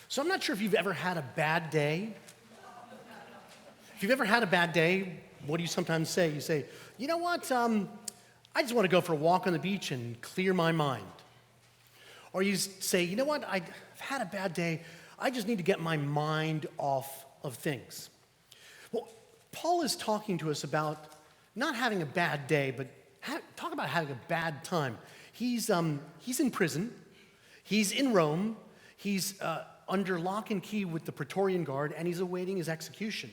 So I'm not sure if you've ever had a bad day. If you've ever had a bad day, what do you sometimes say? You say, you know what, I just want to go for a walk on the beach and clear my mind. Or you say, you know what, I've had a bad day. I just need to get my mind off of things. Well, Paul is talking to us about not having a bad day, but talk about having a bad time. He's in prison. He's in Rome. He's under lock and key with the Praetorian Guard, and he's awaiting his execution.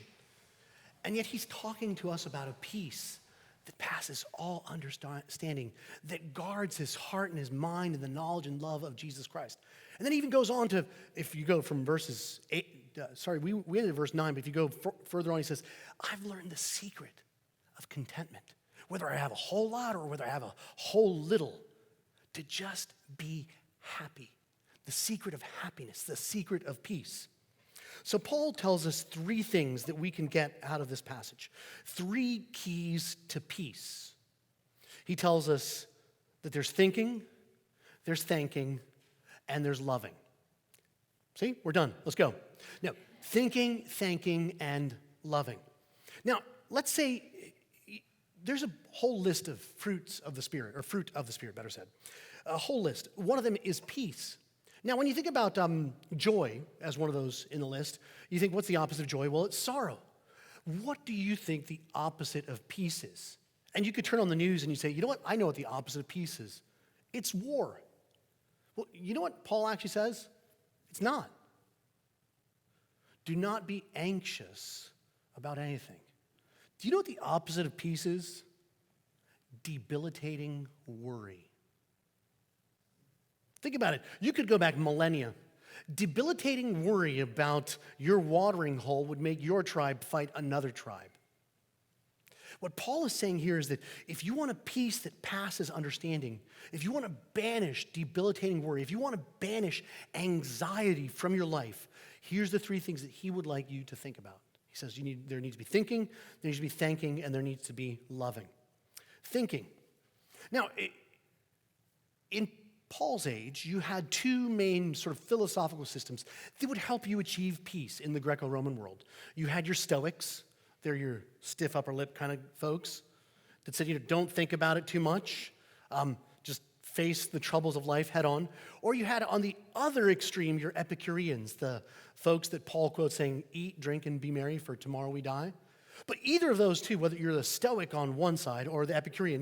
And yet he's talking to us about a peace that passes all understanding, that guards his heart and his mind in the knowledge and love of Jesus Christ. And then he even goes on to, if you go from verses 8, we ended at verse 9, but if you go further on, he says, I've learned the secret of contentment, whether I have a whole lot or whether I have a whole little, to just be happy. The secret of happiness, the secret of peace. So Paul tells us three things that we can get out of this passage. Three keys to peace. He tells us that there's thinking, there's thanking, and there's loving. See, we're done. Let's go. Now, thinking, thanking, and loving. Now, let's say there's a whole list of fruits of the Spirit, or fruit of the Spirit, better said. A whole list. One of them is peace. Now, when you think about joy as one of those in the list, you think, what's the opposite of joy? Well, it's sorrow. What do you think the opposite of peace is? And you could turn on the news and you say, you know what? I know what the opposite of peace is. It's war. Well, you know what Paul actually says? It's not. Do not be anxious about anything. Do you know what the opposite of peace is? Debilitating worry. Think about it. You could go back millennia. Debilitating worry about your watering hole would make your tribe fight another tribe. What Paul is saying here is that if you want a peace that passes understanding, if you want to banish debilitating worry, if you want to banish anxiety from your life, here's the three things that he would like you to think about. He says there needs to be thinking, there needs to be thanking, and there needs to be loving. Thinking. Now, in Paul's age, you had two main sort of philosophical systems that would help you achieve peace in the Greco-Roman world. You had your Stoics. They're your stiff upper lip kind of folks that said, don't think about it too much. Just face the troubles of life head on. Or you had on the other extreme, your Epicureans, the folks that Paul quotes saying, eat, drink, and be merry, for tomorrow we die. But either of those two, whether you're the Stoic on one side or the Epicurean,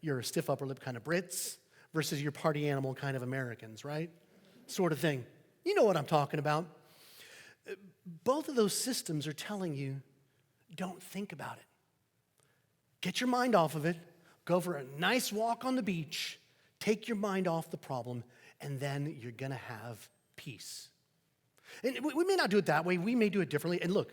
you're a stiff upper lip kind of Brits versus your party animal kind of Americans, right? Sort of thing. You know what I'm talking about. Both of those systems are telling you, don't think about it. Get your mind off of it. Go for a nice walk on the beach. Take your mind off the problem, and then you're going to have peace. And we may not do it that way. We may do it differently. And look,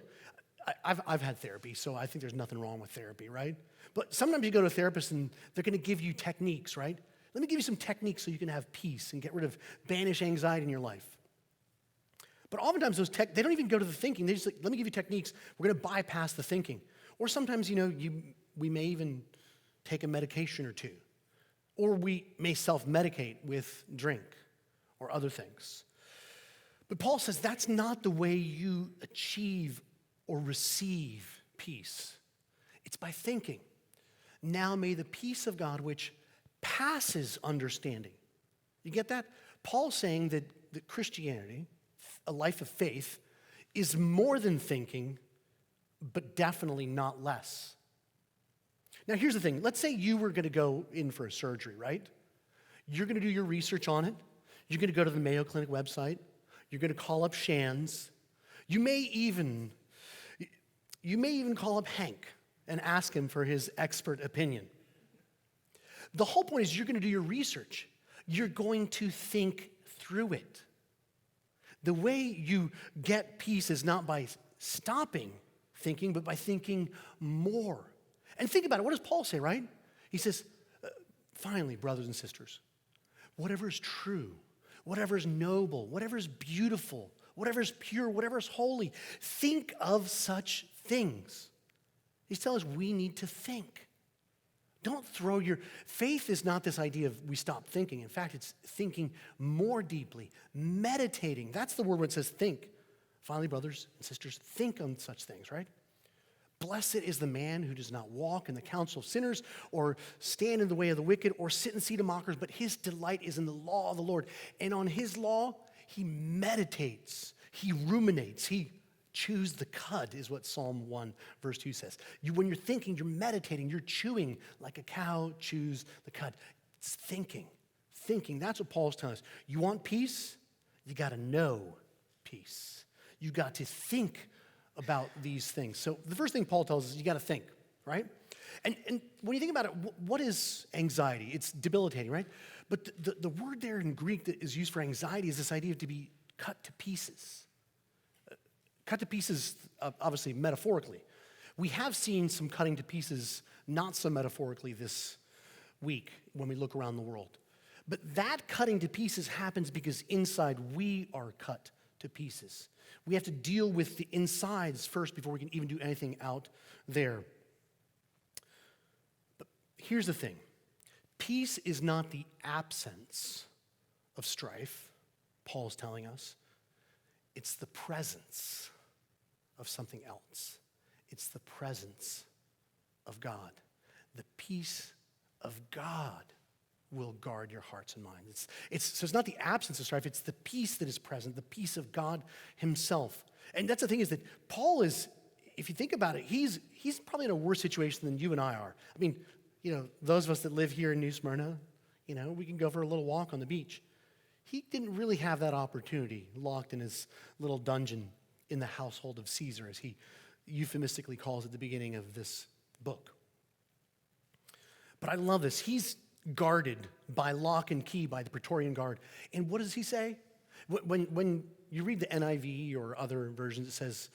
I've had therapy, so I think there's nothing wrong with therapy, right? But sometimes you go to a therapist, and they're going to give you techniques, right? Let me give you some techniques so you can have peace and get rid of banish anxiety in your life. But oftentimes they don't even go to the thinking. They just let me give you techniques. We're going to bypass the thinking. Or sometimes, we may even take a medication or two. Or we may self-medicate with drink or other things. But Paul says that's not the way you achieve or receive peace. It's by thinking. Now may the peace of God, which passes understanding. You get that? Paul's saying that Christianity, a life of faith, is more than thinking, but definitely not less. Now, here's the thing. Let's say you were going to go in for a surgery, right? You're going to do your research on it. You're going to go to the Mayo Clinic website. You're going to call up Shands. You may even call up Hank and ask him for his expert opinion. The whole point is you're going to do your research. You're going to think through it. The way you get peace is not by stopping thinking, but by thinking more. And think about it. What does Paul say, right? He says, finally, brothers and sisters, whatever is true, whatever is noble, whatever is beautiful, whatever is pure, whatever is holy, think of such things. He's telling us we need to think. Don't throw your faith is not this idea of we stop thinking. In fact, it's thinking more deeply, meditating. That's the word when it says think. Finally, brothers and sisters, think on such things, right? Blessed is the man who does not walk in the counsel of sinners or stand in the way of the wicked or sit in the seat of mockers, but his delight is in the law of the Lord. And on his law, he meditates, he ruminates, he chews the cud, is what Psalm 1 verse 2 says. When you're thinking, you're meditating, you're chewing like a cow chews the cud. It's thinking. Thinking, that's what Paul's telling us. You want peace? You got to know peace. You got to think about these things. So the first thing Paul tells us is you got to think, right? And when you think about it, what is anxiety? It's debilitating, right? But the word there in Greek that is used for anxiety is this idea of to be cut to pieces. Cut to pieces, obviously, metaphorically. We have seen some cutting to pieces, not so metaphorically this week when we look around the world. But that cutting to pieces happens because inside we are cut to pieces. We have to deal with the insides first before we can even do anything out there. But here's the thing. Peace is not the absence of strife, Paul's telling us. It's the presence of something else. It's the presence of God. The peace of God will guard your hearts and minds. So it's not the absence of strife, it's the peace that is present, the peace of God himself. And that's the thing is that Paul is, if you think about it, he's probably in a worse situation than you and I are. I mean, those of us that live here in New Smyrna, we can go for a little walk on the beach. He didn't really have that opportunity locked in his little dungeon in the household of Caesar, as he euphemistically calls at the beginning of this book. But I love this. He's guarded by lock and key by the Praetorian Guard. And what does he say? When you read the NIV or other versions, it says,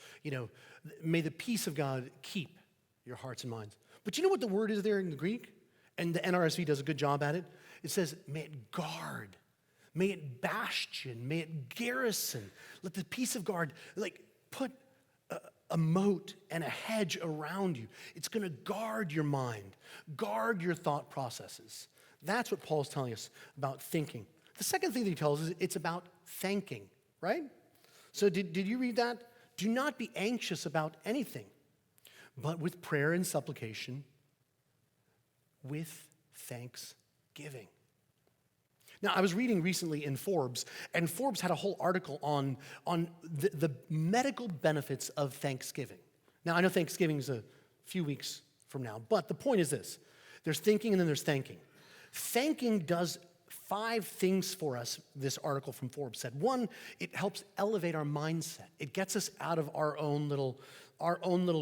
may the peace of God keep your hearts and minds. But you know what the word is there in the Greek? And the NRSV does a good job at it. It says, may it guard. May it bastion, may it garrison. Let the peace of God, put a moat and a hedge around you. It's going to guard your mind, guard your thought processes. That's what Paul's telling us about thinking. The second thing that he tells us is it's about thanking, right? So did you read that? Do not be anxious about anything, but with prayer and supplication, with thanksgiving. Now, I was reading recently in Forbes, and Forbes had a whole article on the medical benefits of Thanksgiving. Now, I know Thanksgiving is a few weeks from now, but the point is this. There's thinking and then there's thanking. Thanking does 5 things for us, this article from Forbes said. 1, it helps elevate our mindset. It gets us out of our own little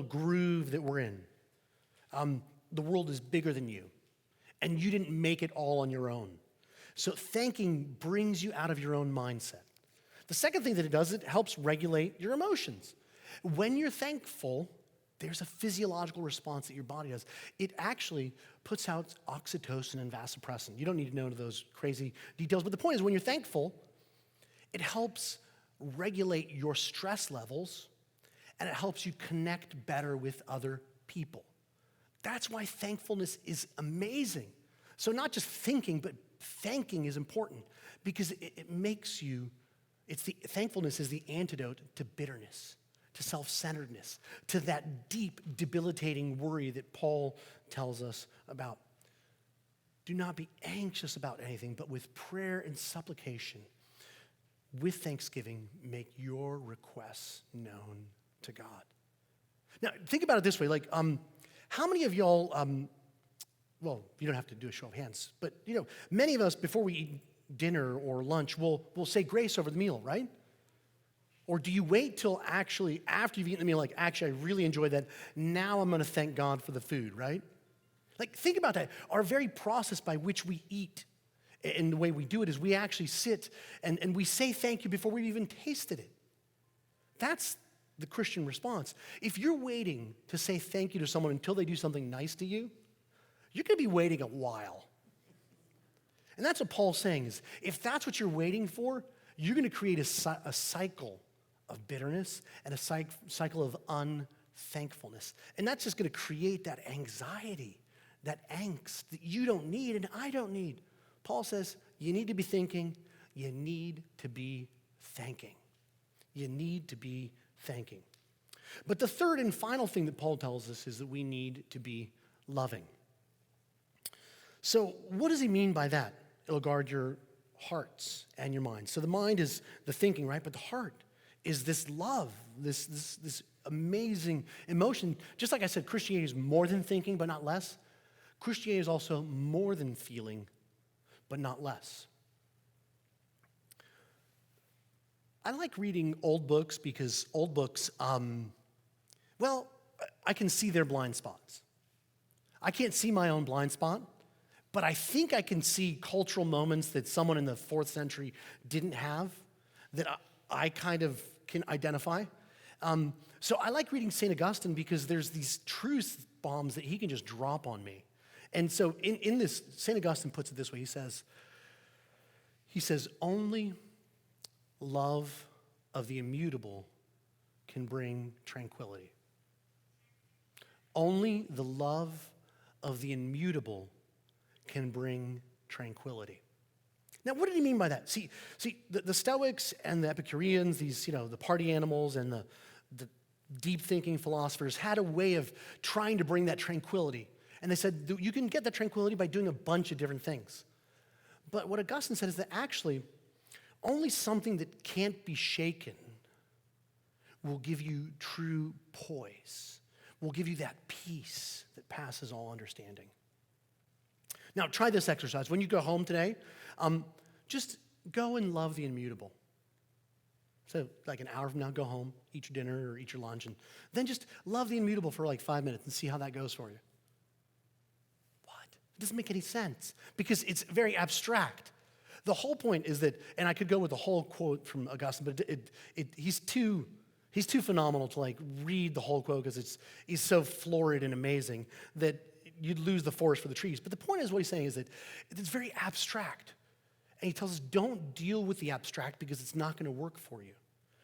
groove that we're in. The world is bigger than you, and you didn't make it all on your own. So thanking brings you out of your own mindset. The second thing that it does, it helps regulate your emotions. When you're thankful, there's a physiological response that your body does. It actually puts out oxytocin and vasopressin. You don't need to know those crazy details, but the point is when you're thankful, it helps regulate your stress levels, and it helps you connect better with other people. That's why thankfulness is amazing. So not just thinking, but thanking is important because it makes you, thankfulness is the antidote to bitterness, to self-centeredness, to that deep, debilitating worry that Paul tells us about. Do not be anxious about anything, but with prayer and supplication, with thanksgiving, make your requests known to God. Now, think about it this way, how many of y'all, well, you don't have to do a show of hands, but many of us, before we eat dinner or lunch, we'll say grace over the meal, right? Or do you wait till actually after you've eaten the meal, actually, I really enjoyed that, now I'm going to thank God for the food, right? Think about that. Our very process by which we eat and the way we do it is we actually sit and we say thank you before we've even tasted it. That's the Christian response. If you're waiting to say thank you to someone until they do something nice to you, you're going to be waiting a while. And that's what Paul's saying is, if that's what you're waiting for, you're going to create a cycle of bitterness and a cycle of unthankfulness. And that's just going to create that anxiety that angst that you don't need and I don't need. Paul says, you need to be thinking, you need to be thanking. You need to be thanking. But the third and final thing that Paul tells us is that we need to be loving. So what does he mean by that? It'll guard your hearts and your minds. So the mind is the thinking, right? But the heart is this love, this amazing emotion. Just like I said, Christianity is more than thinking, but not less. Christianity is also more than feeling, but not less. I like reading old books because old books, I can see their blind spots. I can't see my own blind spot, but I think I can see cultural moments that someone in the 4th century didn't have that I kind of can identify. So I like reading St. Augustine because there's these truth bombs that he can just drop on me. And so in this, St. Augustine puts it this way. He says, only love of the immutable can bring tranquility. Only the love of the immutable can bring tranquility. Now, what did he mean by that? See, the Stoics and the Epicureans, these, the party animals and the deep-thinking philosophers had a way of trying to bring that tranquility. And they said, you can get that tranquility by doing a bunch of different things. But what Augustine said is that actually, only something that can't be shaken will give you true poise, will give you that peace that passes all understanding. Now, try this exercise. When you go home today, just go and love the immutable. So like an hour from now, go home, eat your dinner or eat your lunch, and then just love the immutable for like 5 minutes and see how that goes for you. What? It doesn't make any sense because it's very abstract. The whole point is that, and I could go with the whole quote from Augustine, but he's too phenomenal to like read the whole quote because he's so florid and amazing that you'd lose the forest for the trees. But the point is, what he's saying is that it's very abstract. And he tells us, don't deal with the abstract because it's not going to work for you.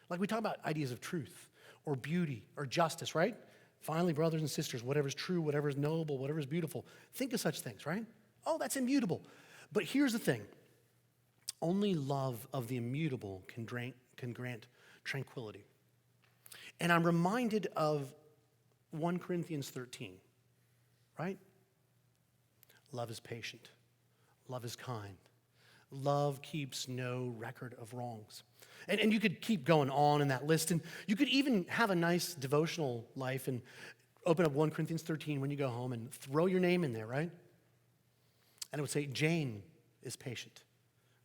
Like we talk about ideas of truth or beauty or justice, right? Finally, brothers and sisters, whatever's true, whatever's noble, whatever's beautiful, think of such things, right? Oh, that's immutable. But here's the thing. Only love of the immutable can grant tranquility. And I'm reminded of 1 Corinthians 13, right? Love is patient. Love is kind. Love keeps no record of wrongs. And you could keep going on in that list. And you could even have a nice devotional life and open up 1 Corinthians 13 when you go home and throw your name in there, right? And it would say, Jane is patient.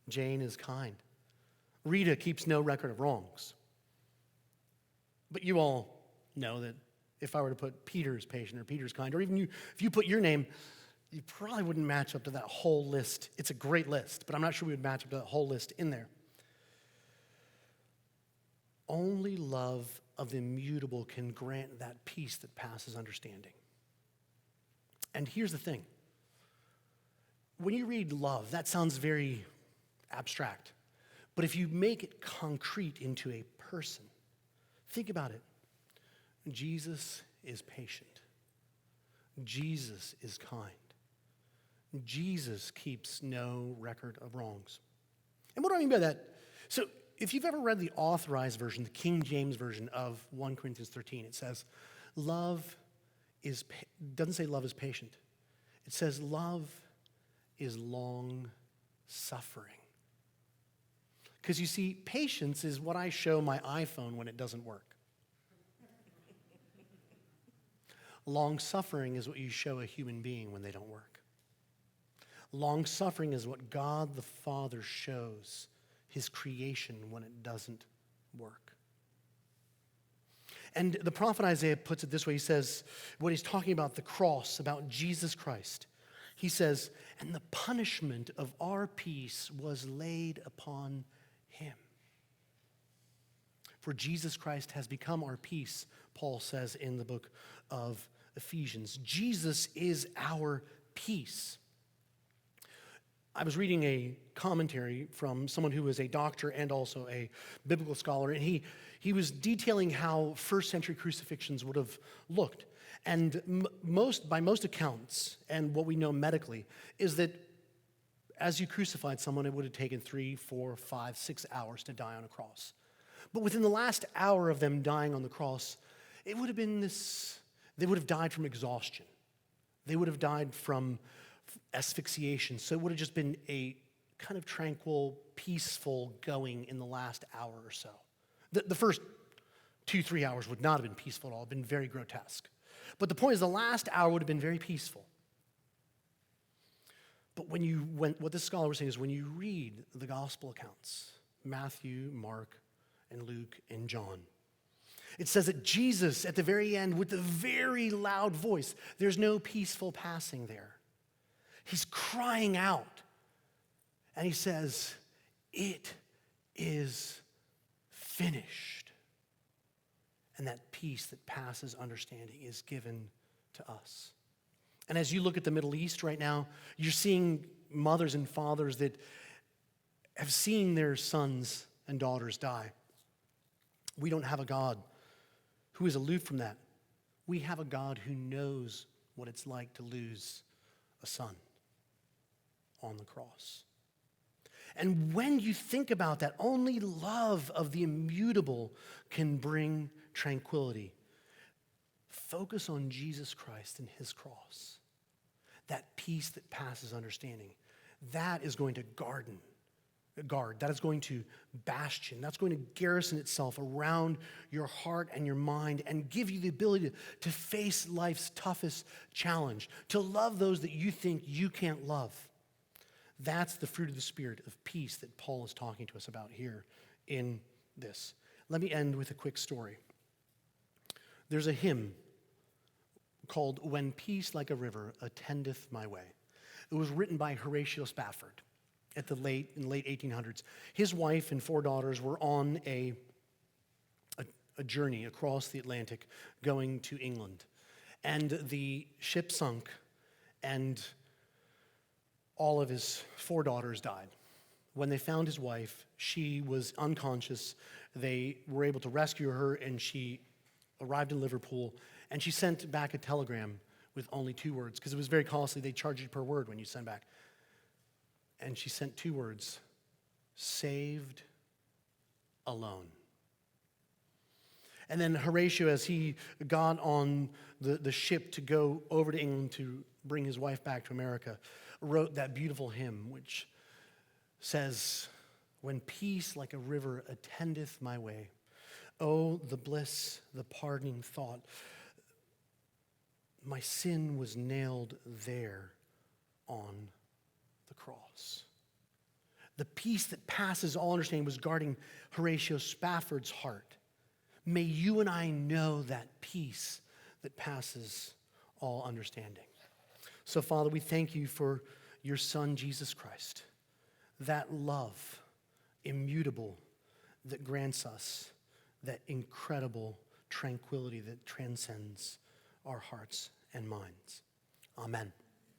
Jane is kind. Rita keeps no record of wrongs. But you all know that if I were to put Peter's patient or Peter's kind, or even if you put your name, you probably wouldn't match up to that whole list. It's a great list, but I'm not sure we would match up to that whole list in there. Only love of the immutable can grant that peace that passes understanding. And here's the thing. When you read love, that sounds very abstract. But if you make it concrete into a person, think about it. Jesus is patient. Jesus is kind. Jesus keeps no record of wrongs. And what do I mean by that? So if you've ever read the authorized version, the King James version of 1 Corinthians 13, it says, doesn't say love is patient. It says love is long-suffering. Because you see, patience is what I show my iPhone when it doesn't work. Long-suffering is what you show a human being when they don't work. Long-suffering is what God the Father shows his creation when it doesn't work. And the prophet Isaiah puts it this way. He says, when he's talking about the cross, about Jesus Christ, he says, and the punishment of our peace was laid upon him. For Jesus Christ has become our peace, Paul says in the book of Ephesians. Jesus is our peace. I was reading a commentary from someone who was a doctor and also a biblical scholar, and he was detailing how first century crucifixions would have looked. And by most accounts, and what we know medically, is that as you crucified someone, it would have taken 3, 4, 5, 6 hours to die on a cross. But within the last hour of them dying on the cross, it would have been they would have died from exhaustion. They would have died from asphyxiation. So it would have just been a kind of tranquil, peaceful going in the last hour or so. The first 2, 3 hours would not have been peaceful at all. It would have been very grotesque. But the point is, the last hour would have been very peaceful. But what this scholar was saying is when you read the gospel accounts, Matthew, Mark, and Luke, and John, it says that Jesus, at the very end, with a very loud voice, there's no peaceful passing there. He's crying out, and he says, "It is finished." And that peace that passes understanding is given to us. And as you look at the Middle East right now, you're seeing mothers and fathers that have seen their sons and daughters die. We don't have a God who is aloof from that. We have a God who knows what it's like to lose a son on the cross. And when you think about that, only love of the immutable can bring tranquility. Focus on Jesus Christ and his cross. That peace that passes understanding. That is going to guard, that is going to bastion, that's going to garrison itself around your heart and your mind and give you the ability to face life's toughest challenge, to love those that you think you can't love. That's the fruit of the Spirit of peace that Paul is talking to us about here in this. Let me end with a quick story. There's a hymn called "When Peace Like a River Attendeth My Way." It was written by Horatio Spafford in the late 1800s. His wife and 4 daughters were on a journey across the Atlantic going to England. And the ship sunk, and all of his 4 daughters died. When they found his wife, she was unconscious. They were able to rescue her, and she arrived in Liverpool, and she sent back a telegram with only 2 words, because it was very costly. They charge you per word when you send back. And she sent 2 words: saved, alone. And then Horatio, as he got on the ship to go over to England to bring his wife back to America, wrote that beautiful hymn, which says, "When peace like a river attendeth my way, oh, the bliss, the pardoning thought, my sin was nailed there on the cross." The peace that passes all understanding was guarding Horatio Spafford's heart. May you and I know that peace that passes all understanding. So, Father, we thank you for your Son, Jesus Christ, that love, immutable, that grants us that incredible tranquility that transcends our hearts and minds. Amen.